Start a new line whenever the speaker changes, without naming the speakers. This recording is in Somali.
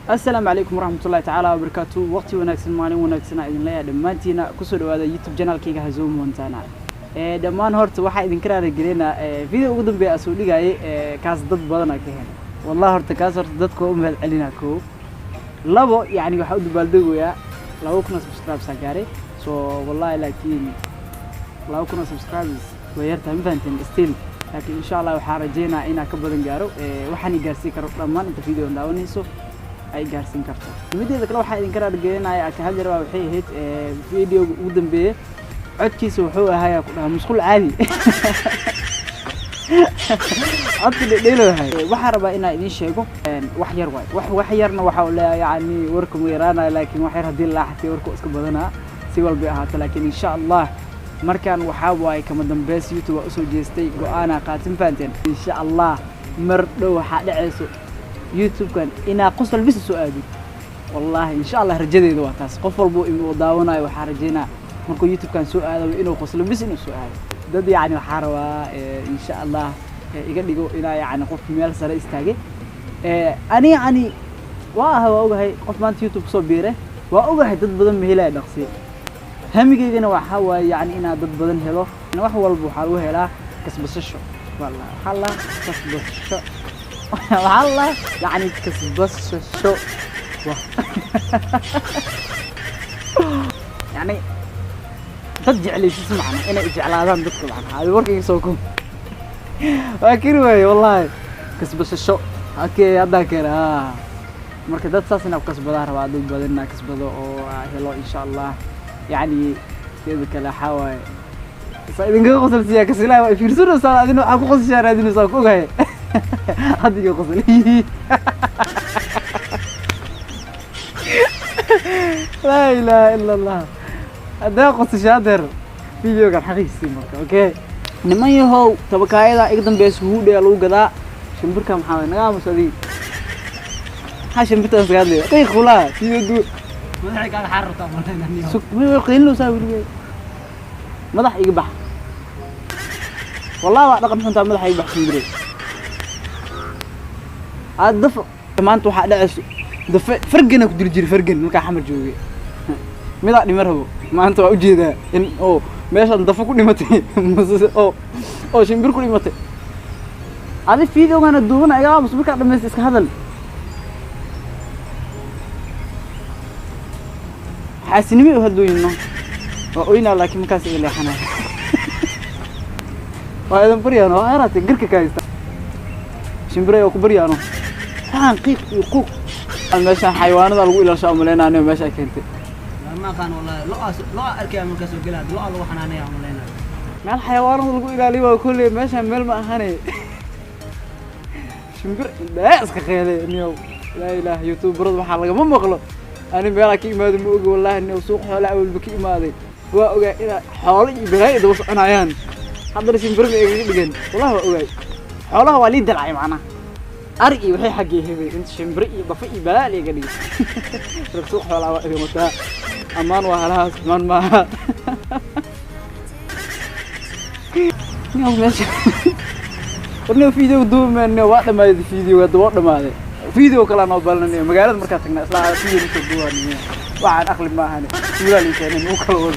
السلام عليكم ورحمة الله تعالى وبركاته. وقتي وناكسن مالين وناكسن إذن لا دمانتينا كسر هذا يوتيوب channel كيغا هزوم وانتانا دمان هورت waxa idin kara ragaleena video ugu dambeeyay asoo dhigay kaas dad badan ka heen wallahi horta kaas horta dadku u mahad celina ko labo yani waxa u dabaaldegoya 2,000 subscribers gaaray so wallahi laakiin 2,000 subscribers wayarta infantin still laakiin insha Allah waxa rajeynaa ina ka badan gaaro waxaan gaarsiin karo dhamaan inta video daawanayso ay gaarsiin karto mideeda kale waxa idin kara ragaleena ka hadlay waxay ahayd video ugu dambeeyay codkiisa wuxuu ahaa ku dhahay musqul caadi codka dheelohay waxa rabaa inaan idin sheego wax yar wax yarna waxa uu leeyahay yani warku meeraana laakiin wax yar hadii la xatay warku iska badanaa si walba ahaato laakiin insha Allah markaan waxa waay kama dambeys YouTube u soo jeestay go'aana qaatin faanteen insha Allah mar dhow waxa dhacayso YouTube kan ina qosol bis soo aadi wallahi insha Allah rajadeedu waa taas qof walba uu daawanayo waxa rajeynaa markuu YouTube kan soo aado inuu qoslo bis inuu soo aado dad yani waxa rabaa insha Allah iga dhigo ina yani qof meel sare istaagay ani waa ogahay qof maanta YouTube soo biiray waa ogahay dad badan ma helay dhaqsi hamigeygana waxa waa yani ina dad badan helo wax walba waxa uu helaa kasbasho wallahi xalla kasbasho والله يعني كسبس شو يعني ترجع لي شو اسمعنا انا اجعلادان دك معنا هذا وركي سوكم فاكر وي والله كسبس شو اوكي هذا كره marka dad saas inaa kasbada rabaa dad badan inaa kasbado oo helo insha Allah yani sida kala xawaay saidinka qosolsiya kasilaa way fiirsano saadina waxa ku qosishaa raadina soo ku ogahay هذه قصلي لا إله إلا الله هذا قصة شادر فيديو كان حقيقي مركب أوكي نما يهو تبكايدا إقدم بيسهو ده لو قدا شنبر كم حاول نقام مسدي حاشم بتأس قال لي كي خلا فيديو دو
ما ذحك على حر طبعا
سك ما قيل له ساوي لي ما ضح يقبح والله واحد رقم حنتا ما ضح يقبح شنبري الدفع كمان توحى دعس دفع فرقنا كدير جري فرقنا مكان حمر جوجي ماذا نمرهو ما أنت أوجيدا إن أو ماشى الدفع كل متى أو شنبير كل متى هذا فيديو أنا دونا يا بس بكرة لما يسكت هذا حاسيني وهدو إنه وإنا لكن مكاسب اللي حنا وهذا بريانو أراتي قرك كايستا شنبير يوكو بريانو قيق يقوق المشان حيوانات lagu ilaasho umaleynaa meesha keentay
ما كان والله لو اركي من كسو قلاد لو الله حنانيا umaleynaa
meel xayawaanada lagu ilaaliyo kulli meesha meel ma ahanay shimbir daa iska qeeday inuu la ilaaha youtuberad waxa laga ma maqlo ani meel ka imaado ma oga wallahi inuu suuq xoolo awalba ka imaaday waa ogaa ina xoolo iyo balaayada daba soconayaan hadda shimbir ma iga dhigan wallahi waa ogaa xoolaha waa liidal ay macna أرجع وحي حقي هبي أنت شمبري ضفي بلا لي قديم ركسوق حولا وقفي متى أمان وهلا أمان ما يوم ماشي قلنا فيديو دوم إنه وقت ما يدي فيديو قد وقت ما هذا فيديو كلا نوبلنا إنه مقالة مركزنا إصلاح فيديو نشوفوها إنه واحد أخلي ما هني ولا لي كان مو كلام